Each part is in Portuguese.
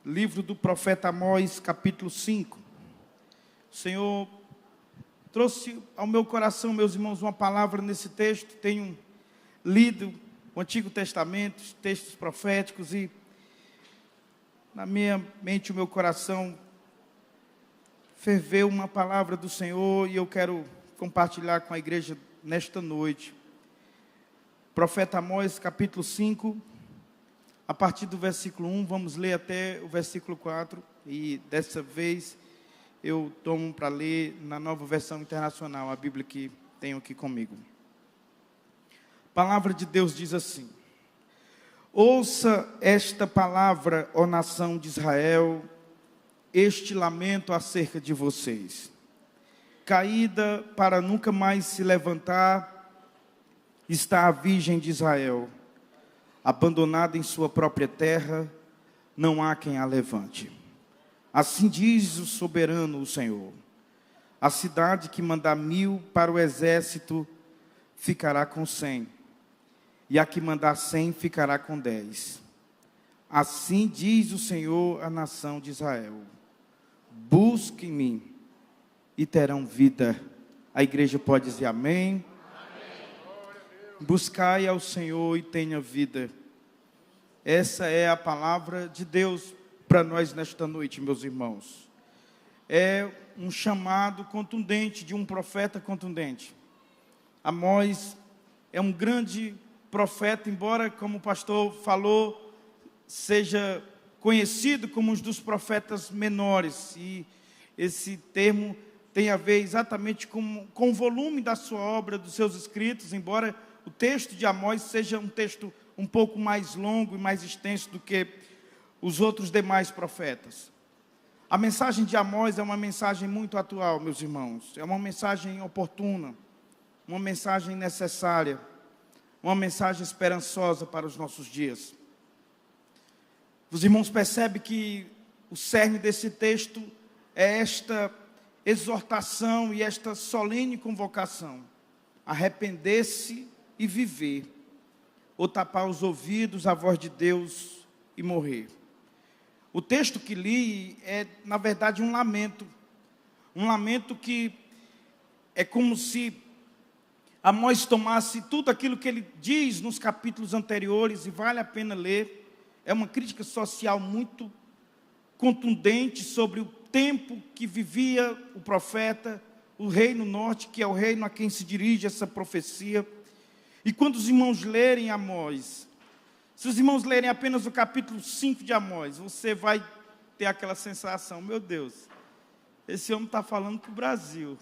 Livro do profeta Amós, capítulo 5. O Senhor trouxe ao meu coração, meus irmãos, uma palavra nesse texto. Tenho lido o Antigo Testamento, os textos proféticos, e na minha mente, o meu coração ferveu uma palavra do Senhor, e eu quero compartilhar com a igreja nesta noite. Profeta Amós, capítulo 5, a partir do versículo 1, vamos ler até o versículo 4, e dessa vez eu tomo para ler na Nova Versão Internacional, a Bíblia que tenho aqui comigo. A palavra de Deus diz assim: ouça esta palavra, ó nação de Israel, este lamento acerca de vocês. Caída para nunca mais se levantar, está a virgem de Israel, abandonada em sua própria terra, não há quem a levante. Assim diz o soberano, o Senhor: a cidade que mandar 1000 para o exército ficará com 100, e a que mandar 100 ficará com 10. Assim diz o Senhor à nação de Israel: busquem-me e terão vida. A igreja pode dizer amém? Buscai ao Senhor e tenha vida. Essa é a palavra de Deus para nós nesta noite, meus irmãos. É um chamado contundente de um profeta contundente. Amós é um grande profeta, embora, como o pastor falou, seja conhecido como um dos profetas menores. E esse termo tem a ver exatamente com o volume da sua obra, dos seus escritos, embora o texto de Amós seja um texto um pouco mais longo e mais extenso do que os outros demais profetas. A mensagem de Amós é uma mensagem muito atual, meus irmãos. É uma mensagem oportuna, uma mensagem necessária, uma mensagem esperançosa para os nossos dias. Os irmãos percebem que o cerne desse texto é esta exortação e esta solene convocação: arrepender-se e viver, ou tapar os ouvidos à voz de Deus e morrer. O texto que li é, na verdade, um lamento que é como se Amós tomasse tudo aquilo que ele diz nos capítulos anteriores, e vale a pena ler. É uma crítica social muito contundente sobre o tempo que vivia o profeta, o reino norte, que é o reino a quem se dirige essa profecia. E quando os irmãos lerem Amós, se os irmãos lerem apenas o capítulo 5 de Amós, você vai ter aquela sensação: meu Deus, esse homem está falando para o Brasil,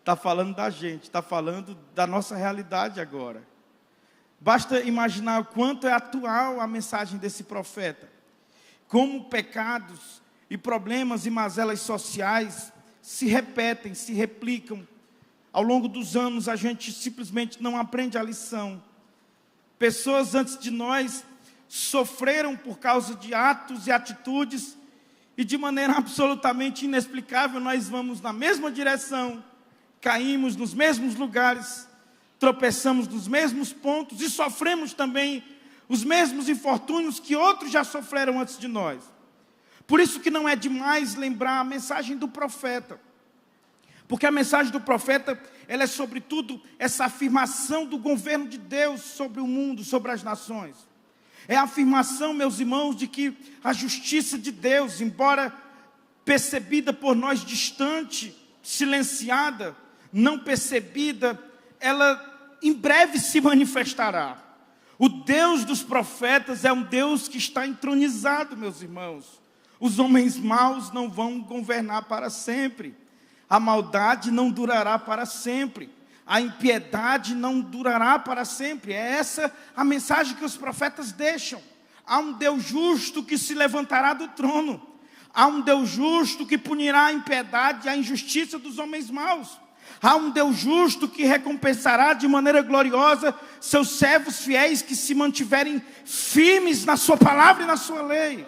está falando da gente, está falando da nossa realidade agora. Basta imaginar o quanto é atual a mensagem desse profeta, como pecados e problemas e mazelas sociais se repetem, se replicam. Ao longo dos anos, a gente simplesmente não aprende a lição. Pessoas antes de nós sofreram por causa de atos e atitudes, e de maneira absolutamente inexplicável, nós vamos na mesma direção, caímos nos mesmos lugares, tropeçamos nos mesmos pontos, e sofremos também os mesmos infortúnios que outros já sofreram antes de nós. Por isso que não é demais lembrar a mensagem do profeta. Porque a mensagem do profeta, ela é sobretudo essa afirmação do governo de Deus sobre o mundo, sobre as nações. É a afirmação, meus irmãos, de que a justiça de Deus, embora percebida por nós distante, silenciada, não percebida, ela em breve se manifestará. O Deus dos profetas é um Deus que está entronizado, meus irmãos. Os homens maus não vão governar para sempre. A maldade não durará para sempre. A impiedade não durará para sempre. É essa a mensagem que os profetas deixam. Há um Deus justo que se levantará do trono. Há um Deus justo que punirá a impiedade e a injustiça dos homens maus. Há um Deus justo que recompensará de maneira gloriosa seus servos fiéis que se mantiverem firmes na sua palavra e na sua lei.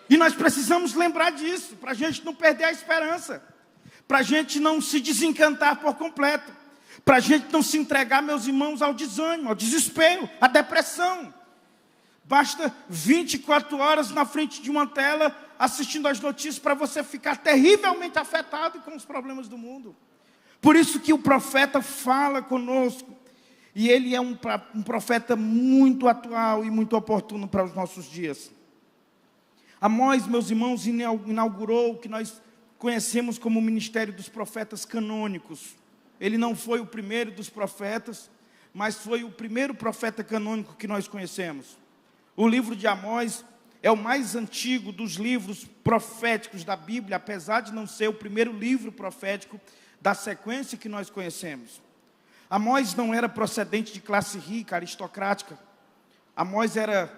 E nós precisamos lembrar disso, para a gente não perder a esperança. Para a gente não se desencantar por completo, para a gente não se entregar, meus irmãos, ao desânimo, ao desespero, à depressão. Basta 24 horas na frente de uma tela, assistindo às notícias, para você ficar terrivelmente afetado com os problemas do mundo. Por isso que o profeta fala conosco. E ele é um profeta muito atual e muito oportuno para os nossos dias. Amós, meus irmãos, inaugurou o que nós conhecemos como o ministério dos profetas canônicos. Ele não foi o primeiro dos profetas, mas foi o primeiro profeta canônico que nós conhecemos. O livro de Amós é o mais antigo dos livros proféticos da Bíblia, apesar de não ser o primeiro livro profético da sequência que nós conhecemos. Amós não era procedente de classe rica, aristocrática. Amós era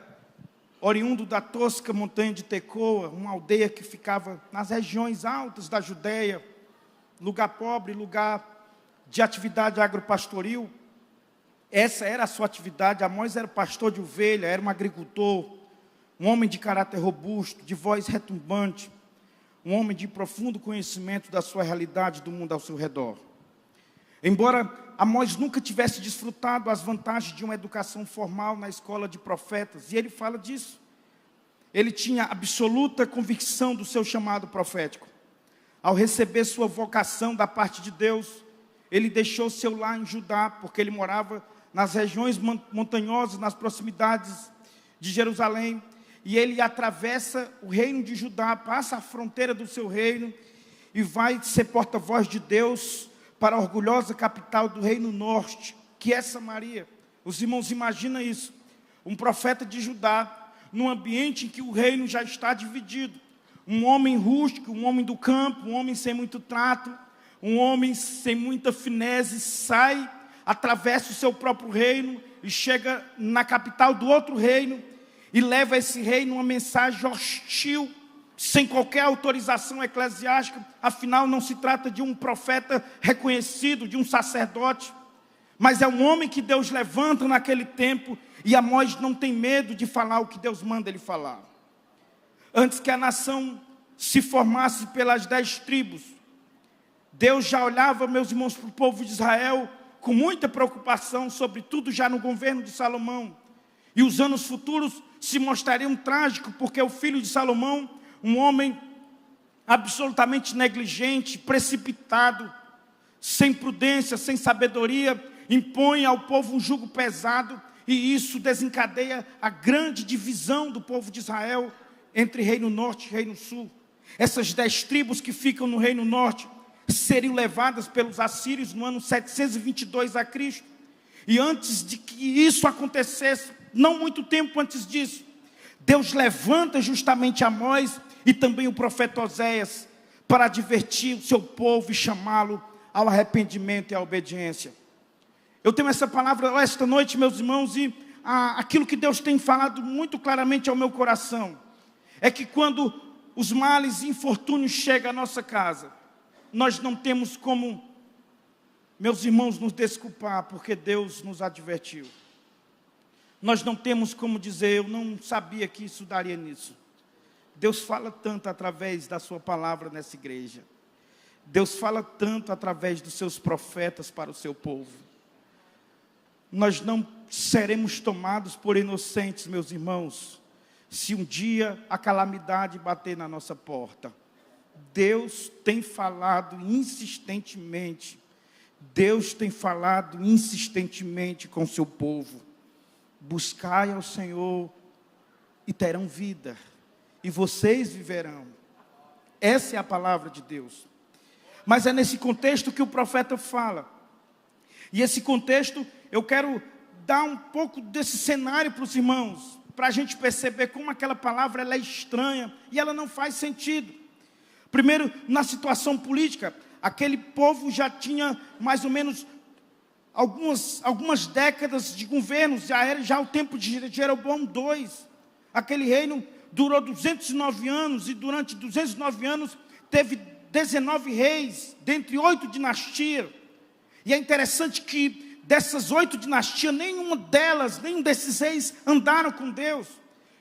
oriundo da tosca montanha de Tecoa, uma aldeia que ficava nas regiões altas da Judéia, lugar pobre, lugar de atividade agropastoril. Essa era a sua atividade. Amós era pastor de ovelha, era um agricultor, um homem de caráter robusto, de voz retumbante, um homem de profundo conhecimento da sua realidade, do mundo ao seu redor. Embora Amós nunca tivesse desfrutado as vantagens de uma educação formal na escola de profetas, e ele fala disso, ele tinha absoluta convicção do seu chamado profético. Ao receber sua vocação da parte de Deus, ele deixou seu lar em Judá, porque ele morava nas regiões montanhosas, nas proximidades de Jerusalém, e ele atravessa o reino de Judá, passa a fronteira do seu reino, e vai ser porta-voz de Deus para a orgulhosa capital do reino norte, que é Samaria. Os irmãos, imaginam isso, um profeta de Judá, num ambiente em que o reino já está dividido, um homem rústico, um homem do campo, um homem sem muito trato, um homem sem muita finese, sai, atravessa o seu próprio reino, e chega na capital do outro reino, e leva a esse reino uma mensagem hostil, sem qualquer autorização eclesiástica. Afinal, não se trata de um profeta reconhecido, de um sacerdote, mas é um homem que Deus levanta naquele tempo, e Amós não tem medo de falar o que Deus manda ele falar. Antes que a nação se formasse pelas 10 tribos, Deus já olhava, meus irmãos, para o povo de Israel com muita preocupação, sobretudo já no governo de Salomão. E os anos futuros se mostrariam trágicos, porque o filho de Salomão, um homem absolutamente negligente, precipitado, sem prudência, sem sabedoria, impõe ao povo um jugo pesado, e isso desencadeia a grande divisão do povo de Israel entre Reino Norte e Reino Sul. Essas 10 tribos que ficam no Reino Norte seriam levadas pelos assírios no ano 722 a.C. E antes de que isso acontecesse, não muito tempo antes disso, Deus levanta justamente Amós e também o profeta Oséias para advertir o seu povo e chamá-lo ao arrependimento e à obediência. Eu tenho essa palavra esta noite, meus irmãos, e aquilo que Deus tem falado muito claramente ao meu coração é que quando os males e infortúnios chegam à nossa casa, nós não temos como, meus irmãos, nos desculpar, porque Deus nos advertiu. Nós não temos como dizer, eu não sabia que isso daria nisso. Deus fala tanto através da sua palavra nessa igreja. Deus fala tanto através dos seus profetas para o seu povo. Nós não seremos tomados por inocentes, meus irmãos, se um dia a calamidade bater na nossa porta. Deus tem falado insistentemente. Deus tem falado insistentemente com o seu povo. Buscai ao Senhor e terão vida, e vocês viverão. Essa é a palavra de Deus. Mas é nesse contexto que o profeta fala. E esse contexto, eu quero dar um pouco desse cenário para os irmãos, para a gente perceber como aquela palavra ela é estranha e ela não faz sentido. Primeiro, na situação política, aquele povo já tinha mais ou menos algumas décadas de governo, já era já o tempo de Jeroboão II. Aquele reino durou 209 anos, e durante 209 anos teve 19 reis, dentre 8 dinastias. E é interessante que dessas 8 dinastias, nenhum desses reis andaram com Deus.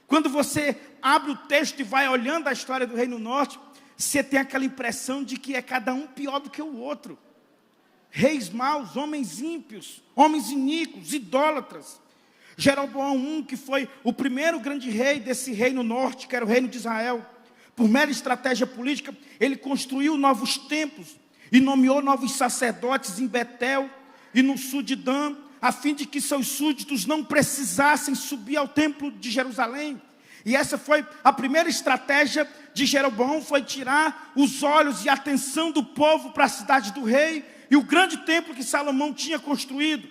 Quando você abre o texto e vai olhando a história do Reino Norte, você tem aquela impressão de que é cada um pior do que o outro. Reis maus, homens ímpios, homens iníquos, idólatras. Jeroboão I, que foi o primeiro grande rei desse reino norte, que era o reino de Israel, por mera estratégia política, ele construiu novos templos e nomeou novos sacerdotes em Betel e no sul de Dan, a fim de que seus súditos não precisassem subir ao templo de Jerusalém. E essa foi a primeira estratégia de Jeroboão, foi tirar os olhos e a atenção do povo para a cidade do rei e o grande templo que Salomão tinha construído.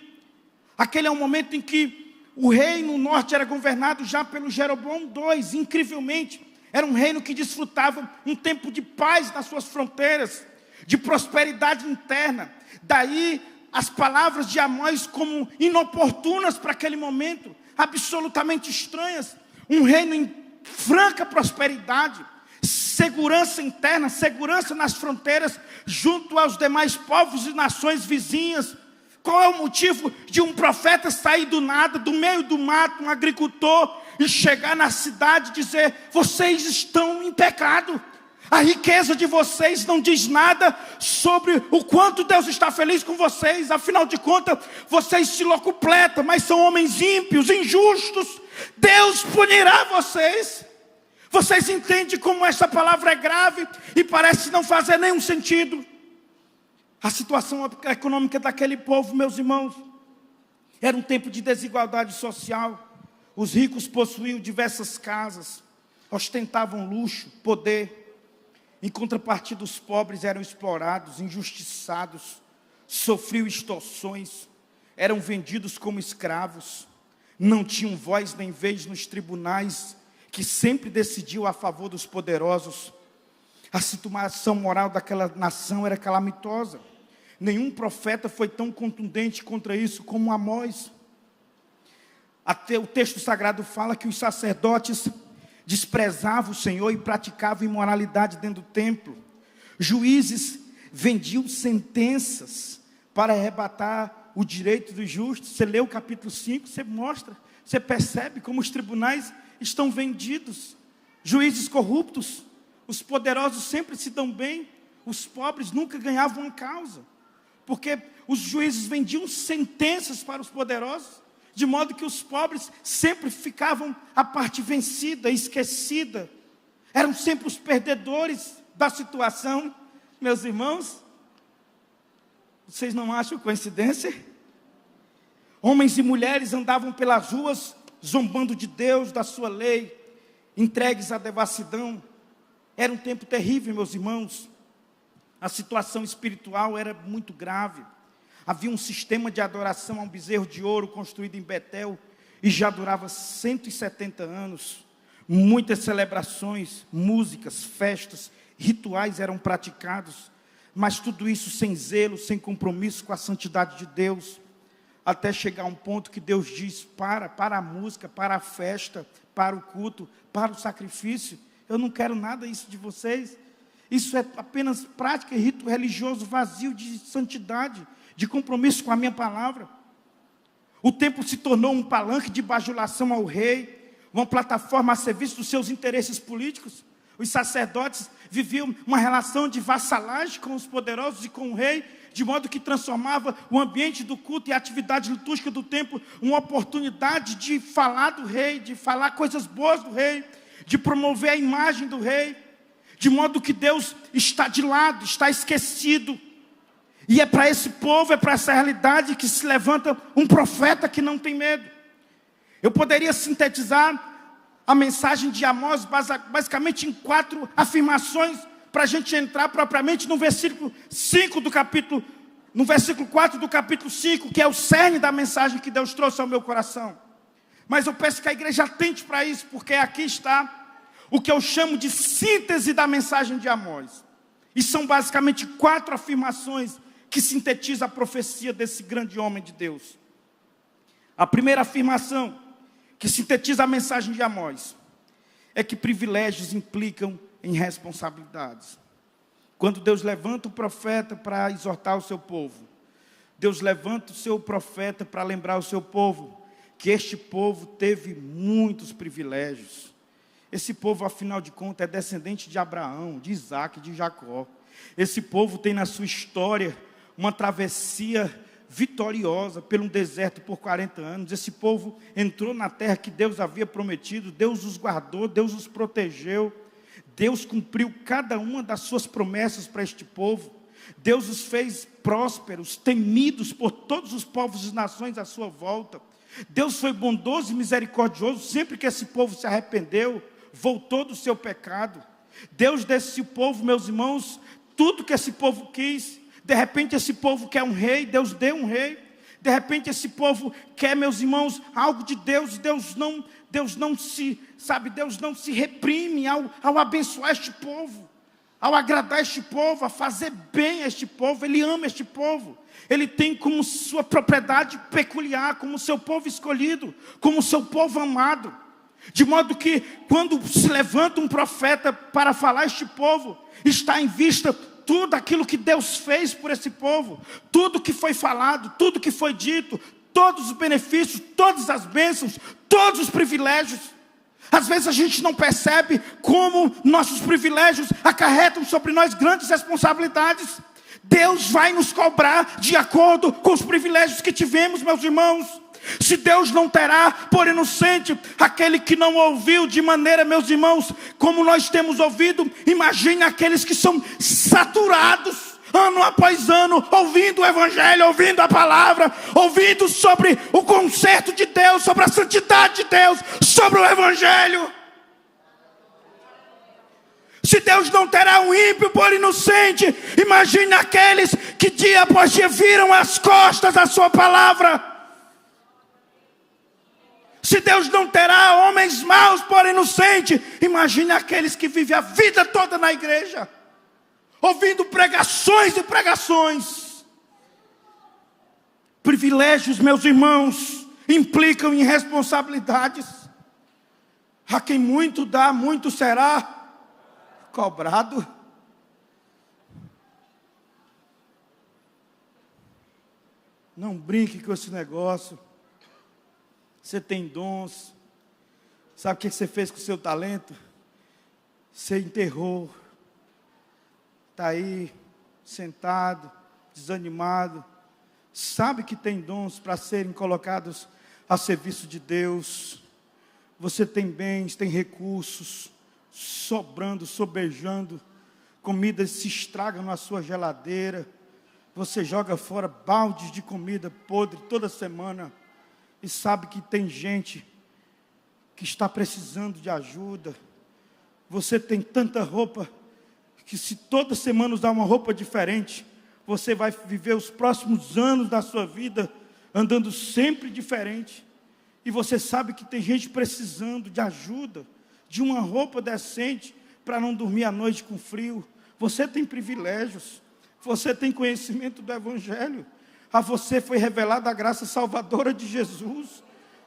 Aquele é um momento em que o reino no norte era governado já pelo Jeroboão II, incrivelmente. Era um reino que desfrutava um tempo de paz nas suas fronteiras, de prosperidade interna. Daí as palavras de Amós como inoportunas para aquele momento, absolutamente estranhas. Um reino em franca prosperidade, segurança interna, segurança nas fronteiras, junto aos demais povos e nações vizinhas. Qual é o motivo de um profeta sair do nada, do meio do mato, um agricultor, e chegar na cidade e dizer: vocês estão em pecado, a riqueza de vocês não diz nada sobre o quanto Deus está feliz com vocês, afinal de contas, vocês se locupletam, mas são homens ímpios, injustos, Deus punirá vocês. Vocês entendem como essa palavra é grave e parece não fazer nenhum sentido? A situação econômica daquele povo, meus irmãos, era um tempo de desigualdade social. Os ricos possuíam diversas casas, ostentavam luxo, poder. Em contrapartida, os pobres eram explorados, injustiçados, sofriam extorsões, eram vendidos como escravos, não tinham voz nem vez nos tribunais, que sempre decidiam a favor dos poderosos. A situação moral daquela nação era calamitosa. Nenhum profeta foi tão contundente contra isso como Amós. Até o texto sagrado fala que os sacerdotes desprezavam o Senhor e praticavam imoralidade dentro do templo. Juízes vendiam sentenças para arrebatar o direito dos justos. Você lê o capítulo 5, você percebe como os tribunais estão vendidos. Juízes corruptos, os poderosos sempre se dão bem, os pobres nunca ganhavam uma causa, porque os juízes vendiam sentenças para os poderosos, de modo que os pobres sempre ficavam a parte vencida, esquecida. Eram sempre os perdedores da situação. Meus irmãos, vocês não acham coincidência? Homens e mulheres andavam pelas ruas zombando de Deus, da sua lei, entregues à devassidão. Era um tempo terrível, meus irmãos. A situação espiritual era muito grave. Havia um sistema de adoração a um bezerro de ouro construído em Betel e já durava 170 anos. Muitas celebrações, músicas, festas, rituais eram praticados, mas tudo isso sem zelo, sem compromisso com a santidade de Deus, até chegar a um ponto que Deus diz: para a música, para a festa, para o culto, para o sacrifício. Eu não quero nada disso de vocês. Isso é apenas prática e rito religioso vazio de santidade, de compromisso com a minha palavra. O templo se tornou um palanque de bajulação ao rei, uma plataforma a serviço dos seus interesses políticos. Os sacerdotes viviam uma relação de vassalagem com os poderosos e com o rei, de modo que transformava o ambiente do culto e a atividade litúrgica do templo uma oportunidade de falar do rei, de falar coisas boas do rei, de promover a imagem do rei, de modo que Deus está de lado, está esquecido. E é para esse povo, é para essa realidade que se levanta um profeta que não tem medo. Eu poderia sintetizar a mensagem de Amós basicamente em 4 afirmações, para a gente entrar propriamente no versículo 5 do capítulo, no versículo 4 do capítulo 5, que é o cerne da mensagem que Deus trouxe ao meu coração. Mas eu peço que a igreja atente para isso, porque aqui está o que eu chamo de síntese da mensagem de Amós. E são basicamente 4 afirmações que sintetizam a profecia desse grande homem de Deus. A primeira afirmação que sintetiza a mensagem de Amós é que privilégios implicam em responsabilidades. Quando Deus levanta o profeta para exortar o seu povo, Deus levanta o seu profeta para lembrar o seu povo que este povo teve muitos privilégios. Esse povo, afinal de contas, é descendente de Abraão, de Isaac, de Jacó. Esse povo tem na sua história uma travessia vitoriosa pelo deserto por 40 anos. Esse povo entrou na terra que Deus havia prometido, Deus os guardou, Deus os protegeu, Deus cumpriu cada uma das suas promessas para este povo. Deus os fez prósperos, temidos por todos os povos e nações à sua volta. Deus foi bondoso e misericordioso sempre que esse povo se arrependeu, voltou do seu pecado. Deus desse povo, meus irmãos, tudo que esse povo quis. De repente esse povo quer um rei, Deus deu um rei. De repente esse povo quer, meus irmãos, algo de Deus. Deus não se reprime ao abençoar este povo, ao agradar este povo, a fazer bem a este povo. Ele ama este povo. Ele tem como sua propriedade peculiar, como seu povo escolhido, como seu povo amado. De modo que quando se levanta um profeta para falar a este povo, está em vista tudo aquilo que Deus fez por esse povo, tudo que foi falado, tudo que foi dito, todos os benefícios, todas as bênçãos, todos os privilégios. Às vezes a gente não percebe como nossos privilégios acarretam sobre nós grandes responsabilidades. Deus vai nos cobrar de acordo com os privilégios que tivemos, meus irmãos. Se Deus não terá por inocente aquele que não ouviu de maneira, meus irmãos, como nós temos ouvido, imagine aqueles que são saturados, ano após ano, ouvindo o Evangelho, ouvindo a palavra, ouvindo sobre o conserto de Deus, sobre a santidade de Deus, sobre o Evangelho. Se Deus não terá um ímpio por inocente, imagine aqueles que dia após dia viram as costas da sua palavra. Se Deus não terá homens maus por inocente, imagine aqueles que vivem a vida toda na igreja, ouvindo pregações e pregações. Privilégios, meus irmãos, implicam em responsabilidades. A quem muito dá, muito será cobrado. Não brinque com esse negócio. Você tem dons. Sabe o que você fez com o seu talento? Você enterrou. Está aí, sentado, desanimado. Sabe que tem dons para serem colocados a serviço de Deus. Você tem bens, tem recursos, sobrando, sobejando. Comidas se estragam na sua geladeira. Você joga fora baldes de comida podre toda semana. E sabe que tem gente que está precisando de ajuda. Você tem tanta roupa que se toda semana usar uma roupa diferente, você vai viver os próximos anos da sua vida andando sempre diferente. E você sabe que tem gente precisando de ajuda, de uma roupa decente para não dormir à noite com frio. Você tem privilégios, você tem conhecimento do Evangelho. A você foi revelada a graça salvadora de Jesus.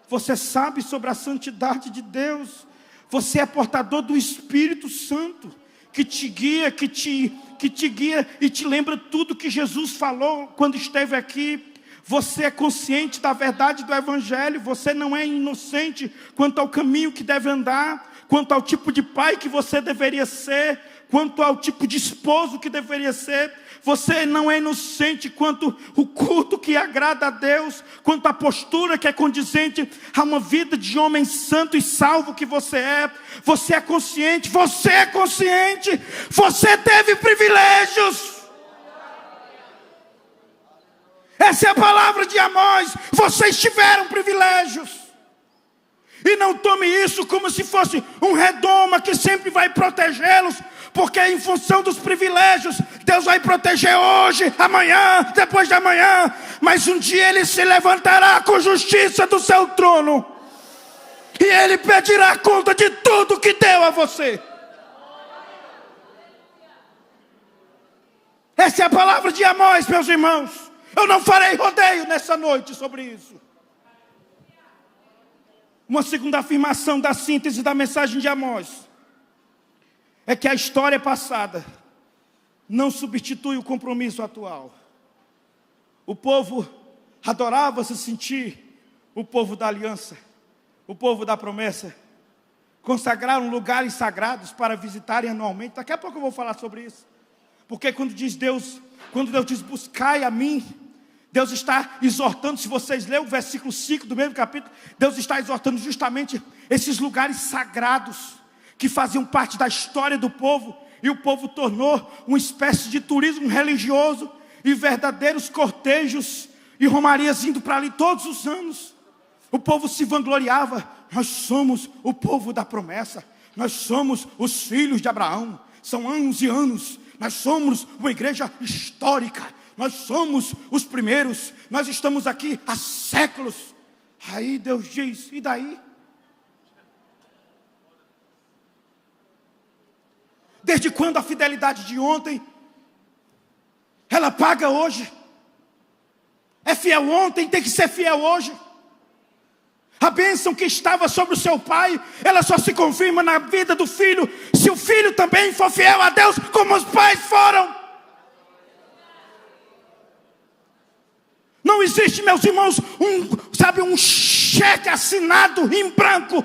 Você sabe sobre a santidade de Deus. Você é portador do Espírito Santo, que te guia, que te guia e te lembra tudo que Jesus falou quando esteve aqui. Você é consciente da verdade do Evangelho. Você não é inocente quanto ao caminho que deve andar, quanto ao tipo de pai que você deveria ser, quanto ao tipo de esposo que deveria ser. Você não é inocente quanto o culto que agrada a Deus, quanto a postura que é condizente a uma vida de homem santo e salvo que você é. Você é consciente, você teve privilégios. Essa é a palavra de Amós. Vocês tiveram privilégios. E não tome isso como se fosse um redoma que sempre vai protegê-los, porque em função dos privilégios, Deus vai proteger hoje, amanhã, depois de amanhã. Mas um dia Ele se levantará com justiça do seu trono, e Ele pedirá conta de tudo que deu a você. Essa é a palavra de Amós, meus irmãos. Eu não farei rodeio nessa noite sobre isso. Uma segunda afirmação da síntese da mensagem de Amós é que a história passada não substitui o compromisso atual. O povo adorava se sentir o povo da aliança, o povo da promessa. Consagraram lugares sagrados para visitarem anualmente. Daqui a pouco eu vou falar sobre isso. Porque quando Deus diz, buscai a mim, Deus está exortando, se vocês lerem o versículo 5 do mesmo capítulo, Deus está exortando justamente esses lugares sagrados, que faziam parte da história do povo, e o povo tornou uma espécie de turismo religioso, e verdadeiros cortejos e romarias indo para ali todos os anos. O povo se vangloriava: nós somos o povo da promessa, nós somos os filhos de Abraão, são anos e anos, nós somos uma igreja histórica, nós somos os primeiros, nós estamos aqui há séculos. Aí Deus diz: e daí? Desde quando a fidelidade de ontem, ela paga hoje? É fiel ontem, tem que ser fiel hoje. A bênção que estava sobre o seu pai, ela só se confirma na vida do filho, se o filho também for fiel a Deus, como os pais foram. Não existe, meus irmãos, um cheque assinado em branco,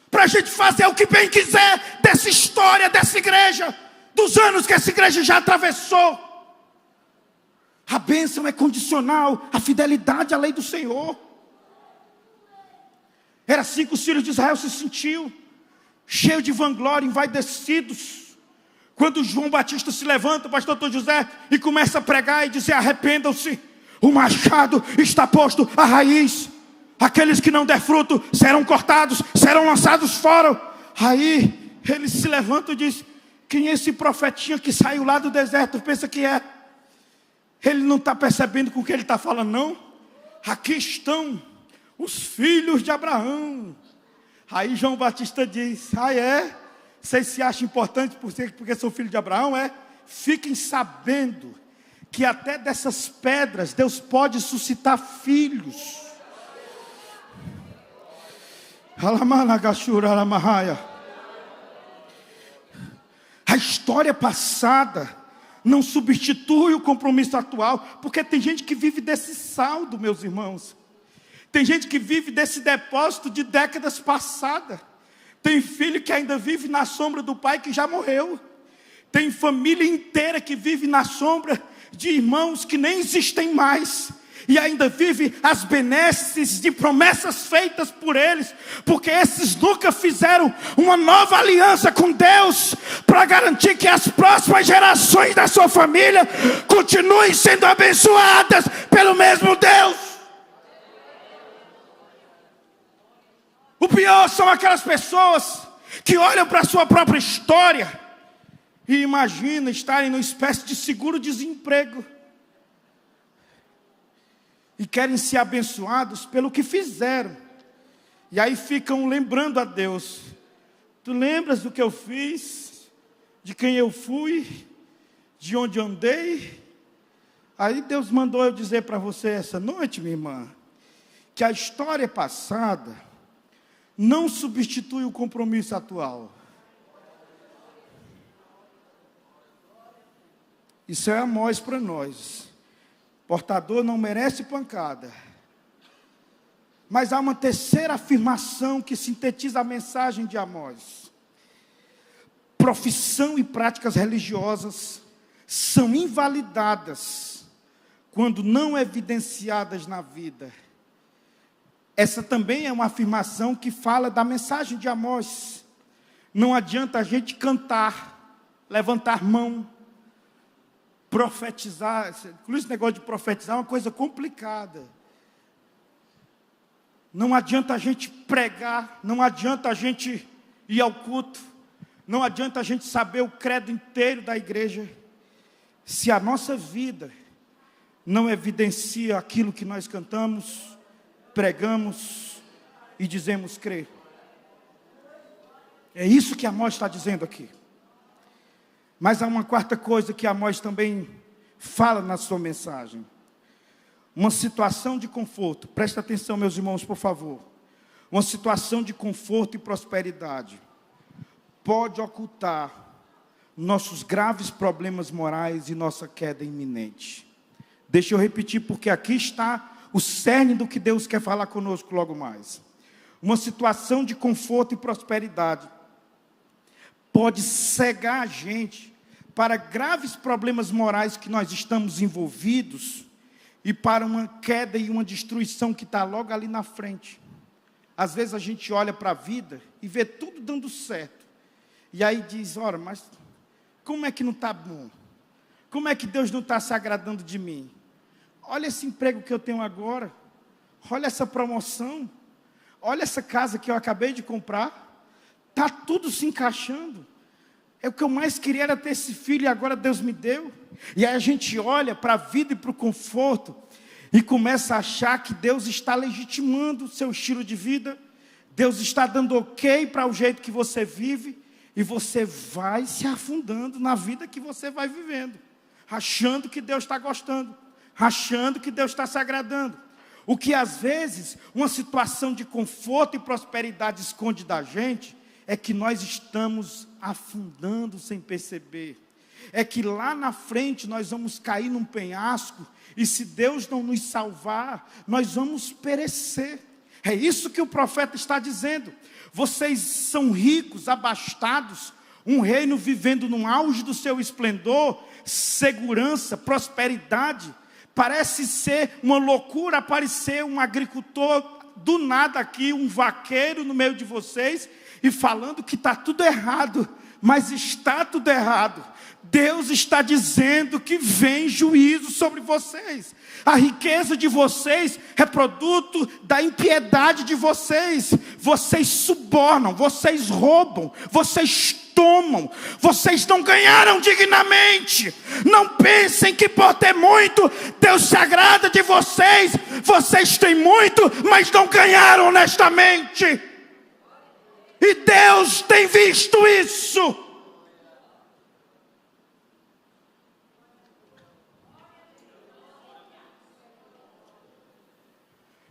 para a gente fazer o que bem quiser dessa história, dessa igreja, dos anos que essa igreja já atravessou. A bênção é condicional, a fidelidade à lei do Senhor. Era assim que os filhos de Israel se sentiam, cheios de vanglória, envaidecidos. Quando João Batista se levanta, o pastor Dr. José, e começa a pregar e dizer: arrependam-se, o machado está posto à raiz, aqueles que não der fruto serão cortados, serão lançados fora. Aí ele se levanta e diz: quem é esse profetinha que saiu lá do deserto? Pensa que é? Ele não está percebendo com o que ele está falando, não? Aqui estão os filhos de Abraão. Aí João Batista diz: é? Vocês se acham importantes porque são filhos de Abraão? Fiquem sabendo que até dessas pedras Deus pode suscitar filhos. A história passada não substitui o compromisso atual, porque tem gente que vive desse saldo, meus irmãos. Tem gente que vive desse depósito de décadas passadas. Tem filho que ainda vive na sombra do pai que já morreu. Tem família inteira que vive na sombra de irmãos que nem existem mais, e ainda vive as benesses de promessas feitas por eles, porque esses nunca fizeram uma nova aliança com Deus, para garantir que as próximas gerações da sua família continuem sendo abençoadas pelo mesmo Deus. O pior são aquelas pessoas que olham para a sua própria história e imaginam estarem numa espécie de seguro-desemprego, e querem ser abençoados pelo que fizeram. E aí ficam lembrando a Deus: tu lembras do que eu fiz? De quem eu fui? De onde andei? Aí Deus mandou eu dizer para você essa noite, minha irmã, que a história passada não substitui o compromisso atual. Isso é Amós para nós. Portador não merece pancada. Mas há uma terceira afirmação que sintetiza a mensagem de Amós: profissão e práticas religiosas são invalidadas quando não evidenciadas na vida. Essa também é uma afirmação que fala da mensagem de Amós. Não adianta a gente cantar, levantar mão, profetizar. Inclusive esse negócio de profetizar é uma coisa complicada. Não adianta a gente pregar, não adianta a gente ir ao culto, não adianta a gente saber o credo inteiro da igreja, se a nossa vida não evidencia aquilo que nós cantamos, pregamos e dizemos crer. É isso que Amós está dizendo aqui. Mas há uma quarta coisa que Amós também fala na sua mensagem. Uma situação de conforto. Presta atenção, meus irmãos, por favor. Uma situação de conforto e prosperidade pode ocultar nossos graves problemas morais e nossa queda iminente. Deixa eu repetir, porque aqui está o cerne do que Deus quer falar conosco logo mais. Uma situação de conforto e prosperidade pode cegar a gente para graves problemas morais que nós estamos envolvidos, e para uma queda e uma destruição que está logo ali na frente. Às vezes a gente olha para a vida e vê tudo dando certo. E aí diz, ora, mas como é que não está bom? Como é que Deus não está se agradando de mim? Olha esse emprego que eu tenho agora. Olha essa promoção. Olha essa casa que eu acabei de comprar. Está tudo se encaixando. O que eu mais queria era ter esse filho e agora Deus me deu. E aí a gente olha para a vida e para o conforto e começa a achar que Deus está legitimando o seu estilo de vida. Deus está dando ok para o jeito que você vive. E você vai se afundando na vida que você vai vivendo, achando que Deus está gostando, achando que Deus está se agradando. O que às vezes uma situação de conforto e prosperidade esconde da gente, é que nós estamos afundando sem perceber. É que lá na frente nós vamos cair num penhasco, e se Deus não nos salvar, nós vamos perecer. É isso que o profeta está dizendo. Vocês são ricos, abastados, um reino vivendo no auge do seu esplendor, segurança, prosperidade. Parece ser uma loucura aparecer um agricultor do nada aqui, um vaqueiro no meio de vocês, e falando que está tudo errado, mas está tudo errado. Deus está dizendo que vem juízo sobre vocês. A riqueza de vocês é produto da impiedade de vocês. Vocês subornam, vocês roubam, vocês tomam. Vocês não ganharam dignamente. Não pensem que por ter muito, Deus se agrada de vocês. Vocês têm muito, mas não ganharam honestamente. E Deus tem visto isso.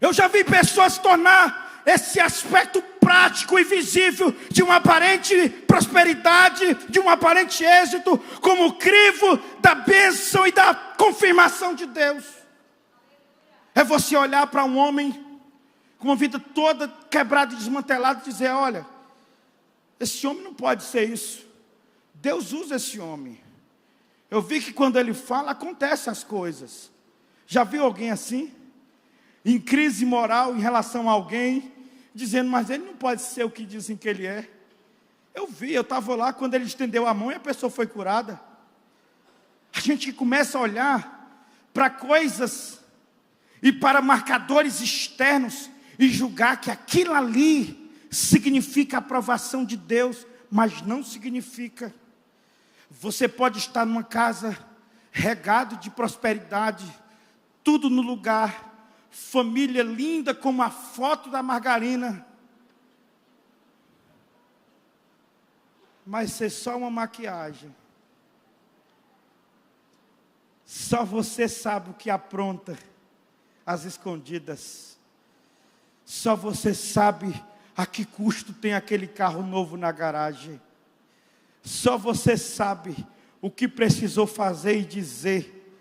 Eu já vi pessoas tornar esse aspecto prático e visível de uma aparente prosperidade, de um aparente êxito, como crivo da bênção e da confirmação de Deus. É você olhar para um homem com uma vida toda quebrada e desmantelada e dizer, olha, esse homem não pode ser isso. Deus usa esse homem. Eu vi que quando ele fala, acontecem as coisas. Já viu alguém assim? Em crise moral em relação a alguém, dizendo, mas ele não pode ser o que dizem que ele é. Eu estava lá quando ele estendeu a mão e a pessoa foi curada. A gente começa a olhar para coisas e para marcadores externos e julgar que aquilo ali significa a aprovação de Deus, mas não significa. Você pode estar numa casa regado de prosperidade, tudo no lugar, família linda como a foto da margarina, mas ser só uma maquiagem. Só você sabe o que apronta às escondidas. Só você sabe a que custo tem aquele carro novo na garagem. Só você sabe o que precisou fazer e dizer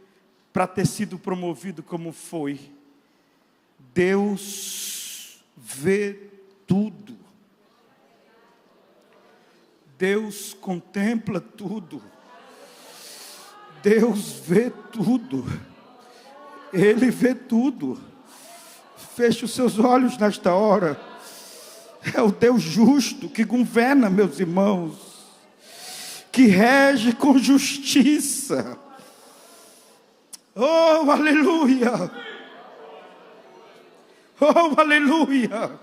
para ter sido promovido como foi. Deus vê tudo. Deus contempla tudo. Deus vê tudo. Ele vê tudo. Feche os seus olhos nesta hora. É o Deus justo que governa, meus irmãos, que rege com justiça. Oh, aleluia! Oh, aleluia!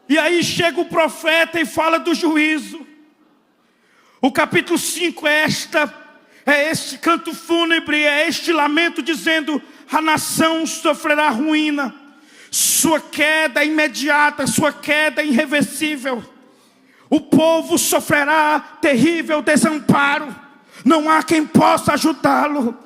E aí chega o profeta e fala do juízo. O capítulo 5 é este canto fúnebre, é este lamento dizendo, a nação sofrerá ruína, sua queda é imediata, sua queda é irreversível. O povo sofrerá terrível desamparo, não há quem possa ajudá-lo.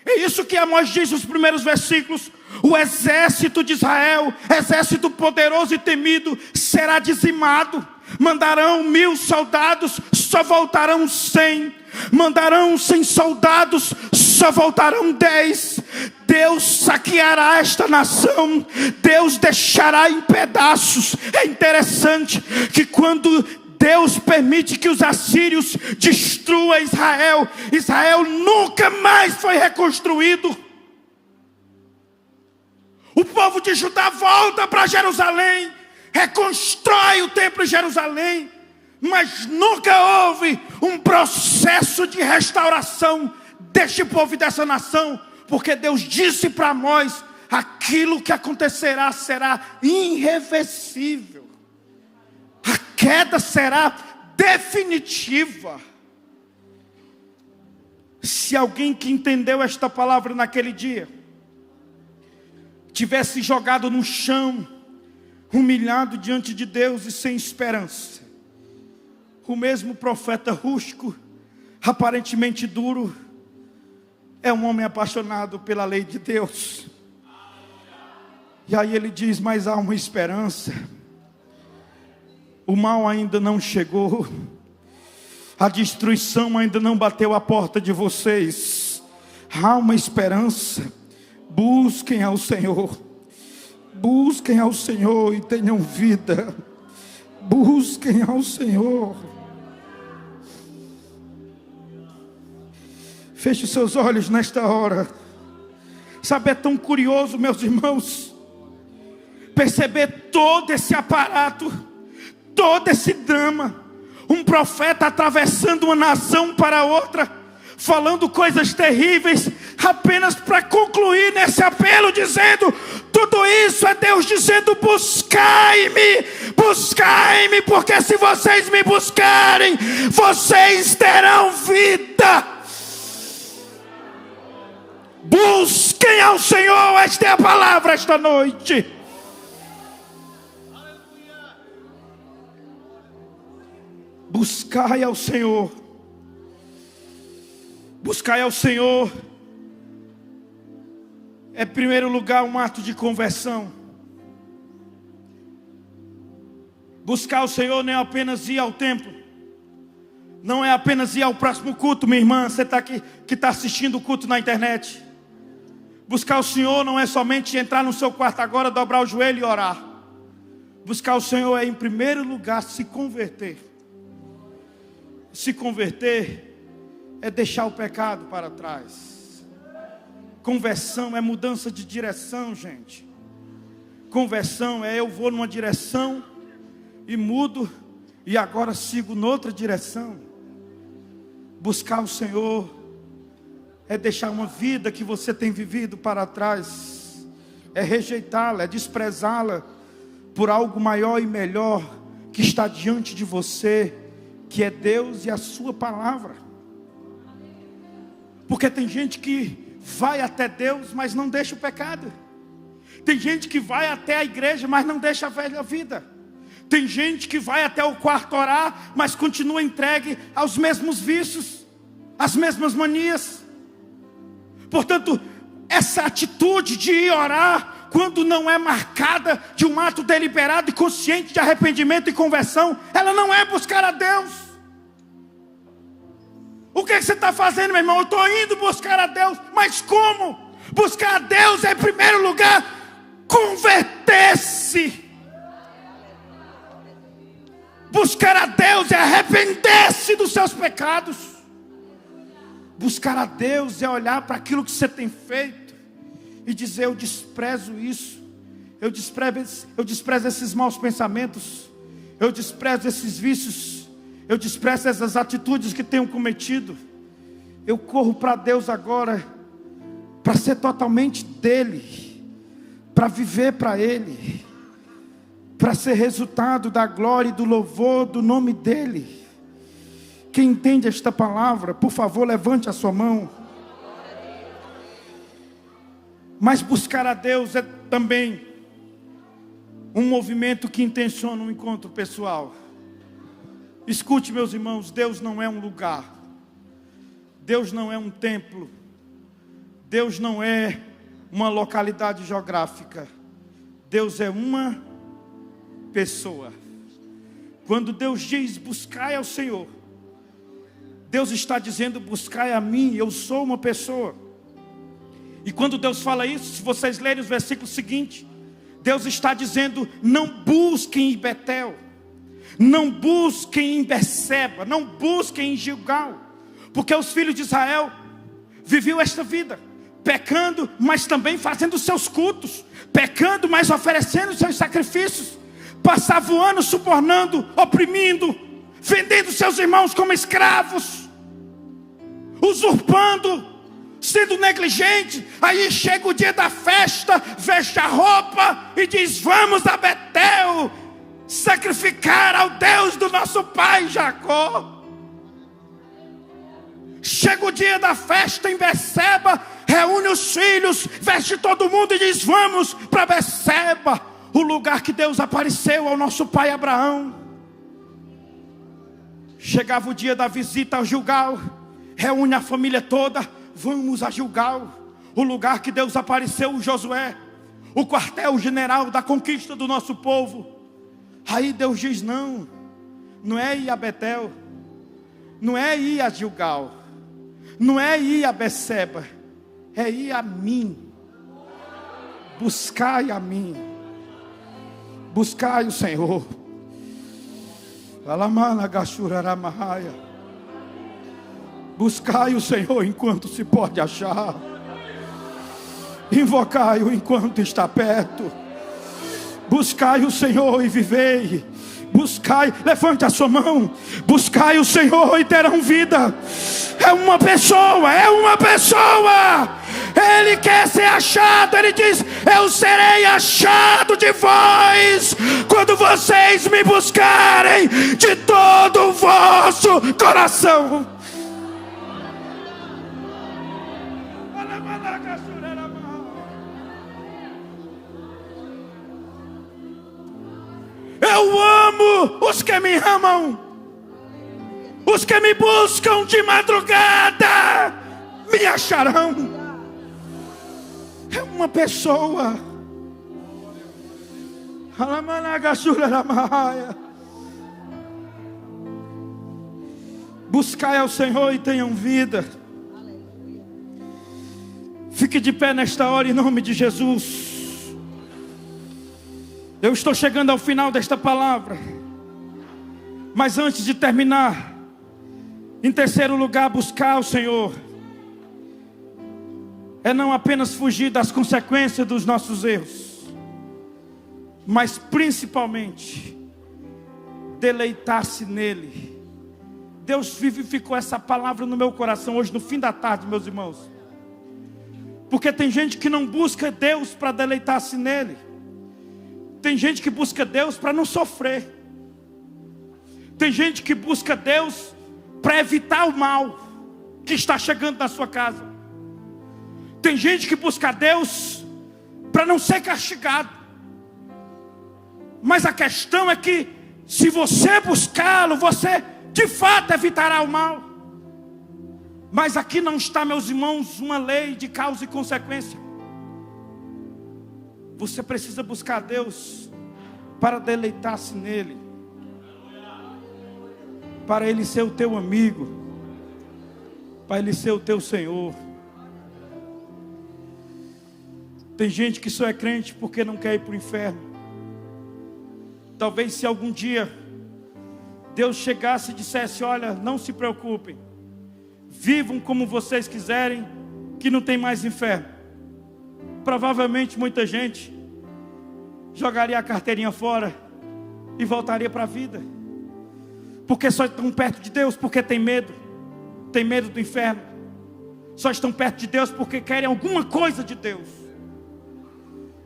É isso que Amós diz nos primeiros versículos. O exército de Israel, exército poderoso e temido, será dizimado. Mandarão 1000 soldados, só voltarão 100. Mandarão 100 soldados, só voltarão 10. Deus saqueará esta nação, Deus deixará em pedaços. É interessante que quando Deus permite que os assírios destruam Israel. Israel nunca mais foi reconstruído. O povo de Judá volta para Jerusalém, reconstrói o templo de Jerusalém, mas nunca houve um processo de restauração deste povo e dessa nação, porque Deus disse para Amós: aquilo que acontecerá será irreversível, a queda será definitiva. Se alguém que entendeu esta palavra naquele dia tivesse jogado no chão, humilhado diante de Deus e sem esperança, o mesmo profeta rústico, aparentemente duro, é um homem apaixonado pela lei de Deus. E aí ele diz: mas há uma esperança, o mal ainda não chegou, a destruição ainda não bateu a porta de vocês, há uma esperança. Busquem ao Senhor, busquem ao Senhor e tenham vida. Busquem ao Senhor. Feche os seus olhos nesta hora. Sabe, é tão curioso, meus irmãos, perceber todo esse aparato, todo esse drama. Um profeta atravessando uma nação para outra, falando coisas terríveis, apenas para concluir nesse apelo, dizendo: tudo isso é Deus dizendo: buscai-me, buscai-me, porque se vocês me buscarem, vocês terão vida. Busquem ao Senhor, esta é a palavra esta noite. Buscai ao Senhor. Buscai ao Senhor é, em primeiro lugar, um ato de conversão. Buscar o Senhor não é apenas ir ao templo, não é apenas ir ao próximo culto. Minha irmã, você está aqui, que está assistindo o culto na internet. Buscar o Senhor não é somente entrar no seu quarto agora, dobrar o joelho e orar. Buscar o Senhor é, em primeiro lugar, se converter. Se converter é deixar o pecado para trás. Conversão é mudança de direção, gente. Conversão é: eu vou numa direção e mudo, e agora sigo noutra direção. Buscar o Senhor é deixar uma vida que você tem vivido para trás, é rejeitá-la, é desprezá-la por algo maior e melhor que está diante de você, que é Deus e a sua palavra. Porque tem gente que vai até Deus, mas não deixa o pecado. Tem gente que vai até a igreja, mas não deixa a velha vida. Tem gente que vai até o quarto orar, mas continua entregue aos mesmos vícios, às mesmas manias. Portanto, essa atitude de ir orar, quando não é marcada de um ato deliberado e consciente de arrependimento e conversão, ela não é buscar a Deus. O que você está fazendo, meu irmão? Eu estou indo buscar a Deus. Mas como? Buscar a Deus é, em primeiro lugar, converter-se. Buscar a Deus é arrepender-se dos seus pecados. Buscar a Deus é olhar para aquilo que você tem feito e dizer: eu desprezo isso, eu desprezo esses maus pensamentos, eu desprezo esses vícios, eu desprezo essas atitudes que tenho cometido. Eu corro para Deus agora, para ser totalmente dele, para viver para Ele, para ser resultado da glória e do louvor do nome dEle. Quem entende esta palavra, por favor, levante a sua mão. Mas buscar a Deus é também um movimento que intenciona um encontro pessoal. Escute, meus irmãos, Deus não é um lugar, Deus não é um templo, Deus não é uma localidade geográfica, Deus é uma pessoa. Quando Deus diz: buscai ao Senhor, Deus está dizendo: buscai a mim, eu sou uma pessoa. E quando Deus fala isso, se vocês lerem os versículos seguintes, Deus está dizendo: não busquem em Betel, Não busquem em Berseba, não busquem em Gilgal, porque os filhos de Israel viviam esta vida, pecando, mas também fazendo seus cultos, pecando, mas oferecendo seus sacrifícios, passavam o ano subornando, oprimindo, vendendo seus irmãos como escravos, usurpando, sendo negligente. Aí chega o dia da festa, veste a roupa e diz: vamos a Betel sacrificar ao Deus do nosso pai Jacó. Chega o dia da festa em Berseba, reúne os filhos, veste todo mundo e diz: vamos para Berseba, o lugar que Deus apareceu ao nosso pai Abraão. Chegava o dia da visita ao Gilgal, reúne a família toda, vamos a Gilgal, o lugar que Deus apareceu a Josué, o quartel-general da conquista do nosso povo. Aí Deus diz: não é ir a Betel, não é ir a Gilgal, não é ir a Berseba, é ir a mim. Buscai a mim, buscai o Senhor. Buscai o Senhor enquanto se pode achar, invocai-o enquanto está perto. Buscai o Senhor e vivei. Buscai, levante a sua mão. Buscai o Senhor e terão vida. É uma pessoa. Ele quer ser achado. Ele diz: eu serei achado de vós quando vocês me buscarem de todo o vosso coração. Eu amo os que me amam. Os que me buscam de madrugada me acharão. É uma pessoa. Buscai ao Senhor e tenham vida. Fique de pé nesta hora em nome de Jesus. Eu estou chegando ao final desta palavra, mas antes de terminar, em terceiro lugar, buscar o Senhor é não apenas fugir das consequências dos nossos erros, mas principalmente deleitar-se nele. Deus vivificou essa palavra no meu coração hoje no fim da tarde, meus irmãos, porque tem gente que não busca Deus para deleitar-se nele. Tem gente que busca Deus para não sofrer. Tem gente que busca Deus para evitar o mal que está chegando na sua casa. Tem gente que busca Deus para não ser castigado. Mas a questão é que, se você buscá-lo, você de fato evitará o mal. Mas aqui não está, meus irmãos, uma lei de causa e consequência. Você precisa buscar Deus para deleitar-se nele, para Ele ser o teu amigo, para Ele ser o teu Senhor. Tem gente que só é crente porque não quer ir para o inferno. Talvez se algum dia Deus chegasse e dissesse: olha, não se preocupem, vivam como vocês quiserem, que não tem mais inferno. Provavelmente muita gente jogaria a carteirinha fora e voltaria para a vida, porque só estão perto de Deus porque tem medo do inferno. Só estão perto de Deus porque querem alguma coisa de Deus.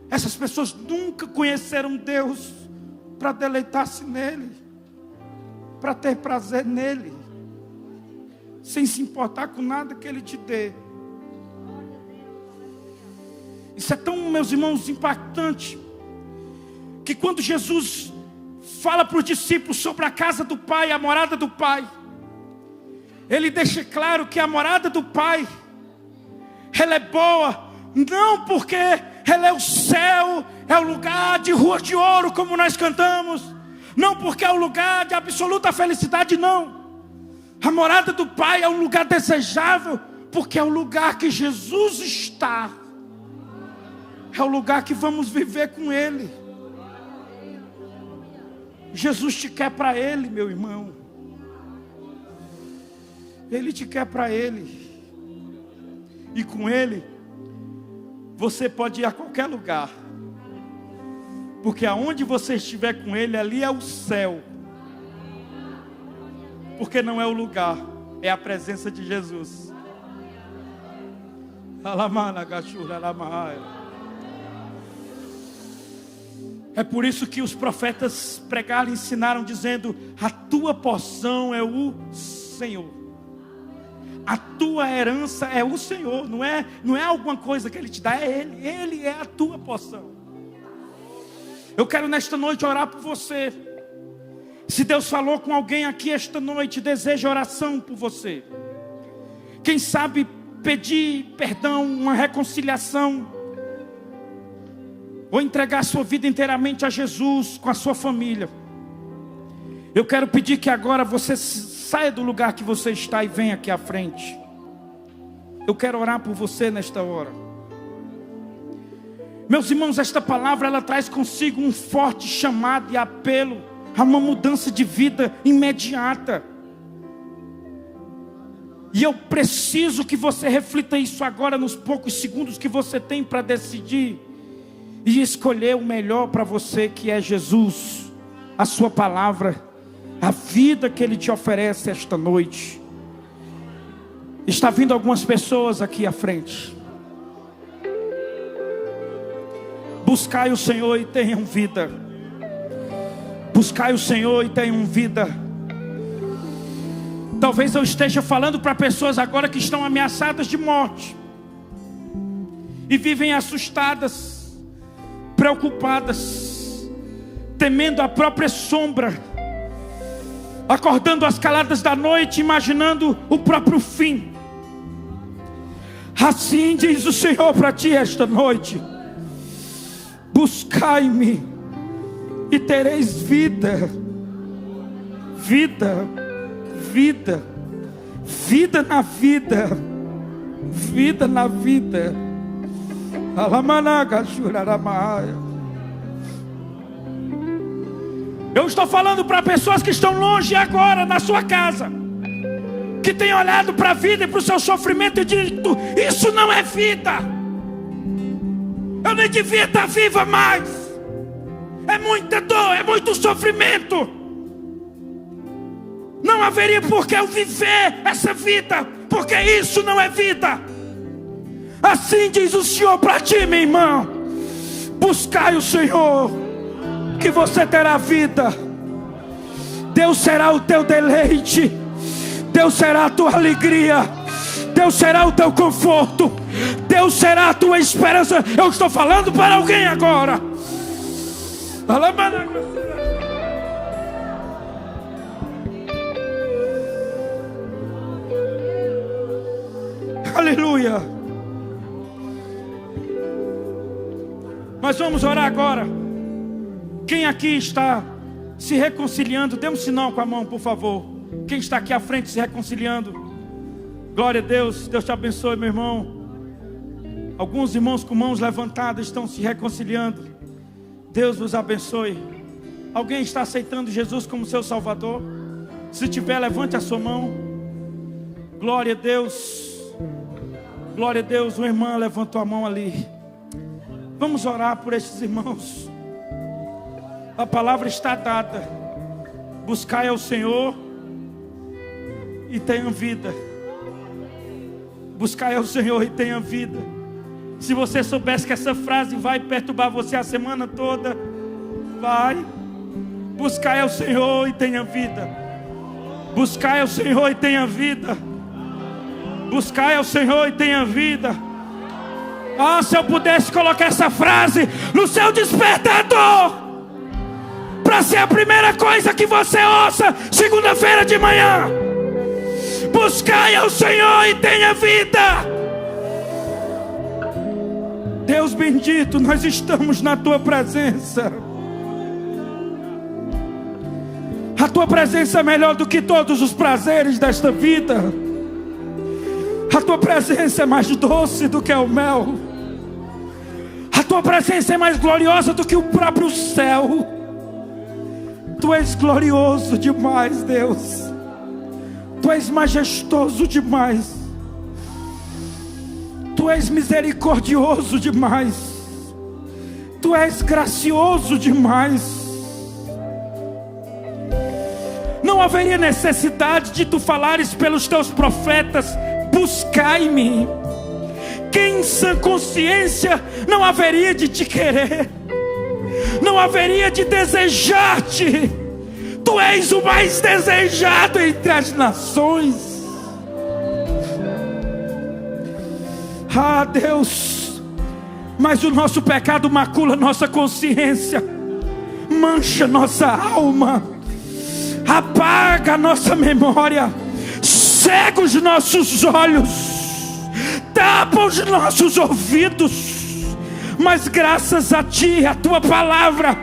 Essas pessoas nunca conheceram Deus para deleitar-se nele, para ter prazer nele, sem se importar com nada que Ele te dê. Isso é tão, meus irmãos, impactante, que quando Jesus fala para os discípulos sobre a casa do Pai, a morada do Pai, Ele deixa claro que a morada do Pai, ela é boa, não porque ela é o céu, é o lugar de ruas de ouro, como nós cantamos, não porque é o lugar de absoluta felicidade, não. A morada do Pai é um lugar desejável, porque é o lugar que Jesus está. É o lugar que vamos viver com Ele. Jesus te quer para Ele, meu irmão. Ele te quer para Ele. E com Ele, você pode ir a qualquer lugar. Porque aonde você estiver com Ele, ali é o céu. Porque não é o lugar, é a presença de Jesus. É por isso que os profetas pregaram e ensinaram dizendo: a tua porção é o Senhor. A tua herança é o Senhor. Não é alguma coisa que Ele te dá, é Ele. Ele é a tua porção. Eu quero nesta noite orar por você. Se Deus falou com alguém aqui esta noite, deseja oração por você. Quem sabe pedir perdão, uma reconciliação, ou entregar sua vida inteiramente a Jesus com a sua família. Eu quero pedir que agora você saia do lugar que você está e venha aqui à frente. Eu quero orar por você nesta hora. Meus irmãos, esta palavra ela traz consigo um forte chamado e apelo a uma mudança de vida imediata. E eu preciso que você reflita isso agora nos poucos segundos que você tem para decidir e escolher o melhor para você, que é Jesus, a sua palavra, a vida que Ele te oferece esta noite. Está vindo algumas pessoas aqui à frente. Buscai o Senhor e tenham vida. Buscai o Senhor e tenham vida. Talvez eu esteja falando para pessoas agora que estão ameaçadas de morte e vivem assustadas, preocupadas, temendo a própria sombra, acordando às caladas da noite, imaginando o próprio fim. Assim diz o Senhor para ti esta noite: buscai-me e tereis vida, vida, vida, vida na vida, vida na vida. Eu estou falando para pessoas que estão longe agora, na sua casa, que têm olhado para a vida e para o seu sofrimento e dito: isso não é vida, eu nem devia estar viva mais, é muita dor, é muito sofrimento, não haveria por que eu viver essa vida, porque isso não é vida. Assim diz o Senhor para ti, meu irmão: buscai o Senhor, que você terá vida. Deus será o teu deleite, Deus será a tua alegria, Deus será o teu conforto, Deus será a tua esperança. Eu estou falando para alguém agora. Aleluia. Nós vamos orar agora. Quem aqui está se reconciliando, dê um sinal com a mão, por favor. Quem está aqui à frente se reconciliando? Glória a Deus. Deus te abençoe, meu irmão. Alguns irmãos com mãos levantadas estão se reconciliando. Deus vos abençoe. Alguém está aceitando Jesus como seu Salvador? Se tiver, levante a sua mão. Glória a Deus. Glória a Deus. Uma irmã levantou a mão ali. Vamos orar por estes irmãos. A palavra está dada: buscai ao Senhor e tenham vida. Buscai ao Senhor e tenham vida. Se você soubesse que essa frase vai perturbar você a semana toda, vai. Buscai ao Senhor e tenha vida. Buscai ao Senhor e tenha vida. Buscai ao Senhor e tenha vida. Ah, se eu pudesse colocar essa frase no seu despertador, para ser a primeira coisa que você ouça segunda-feira de manhã: buscai ao Senhor e tenha vida. Deus bendito, nós estamos na tua presença. A tua presença é melhor do que todos os prazeres desta vida. A tua presença é mais doce do que o mel. A tua presença é mais gloriosa do que o próprio céu. Tu és glorioso demais, Deus. Tu és majestoso demais. Tu és misericordioso demais. Tu és gracioso demais. Não haveria necessidade de tu falares pelos teus profetas: buscai-me. Quem em sã consciência não haveria de te querer, não haveria de desejar-te. Tu és o mais desejado entre as nações. Ah, Deus, mas o nosso pecado macula nossa consciência, mancha nossa alma, apaga a nossa memória, cega os nossos olhos, tapa os nossos ouvidos. Mas graças a Ti, a Tua palavra,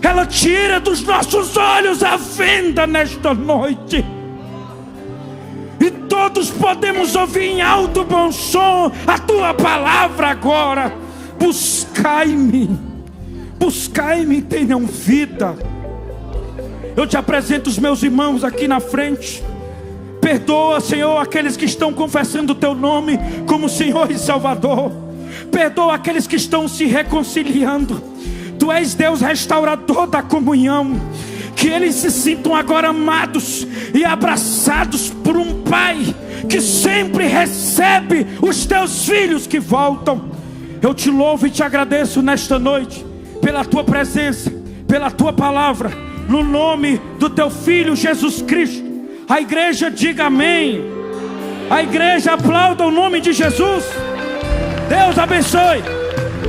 ela tira dos nossos olhos a venda nesta noite. E todos podemos ouvir em alto bom som a Tua palavra agora: buscai-me, buscai-me e tenham vida. Eu te apresento os meus irmãos aqui na frente. Perdoa, Senhor, aqueles que estão confessando o Teu nome como Senhor e Salvador. Perdoa aqueles que estão se reconciliando. Tu és Deus restaurador da comunhão. Que eles se sintam agora amados e abraçados por um Pai que sempre recebe os Teus filhos que voltam. Eu te louvo e te agradeço nesta noite pela Tua presença, pela Tua palavra, no nome do Teu Filho Jesus Cristo. A igreja diga amém. A igreja aplauda o nome de Jesus. Deus abençoe.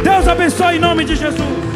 Deus abençoe em nome de Jesus.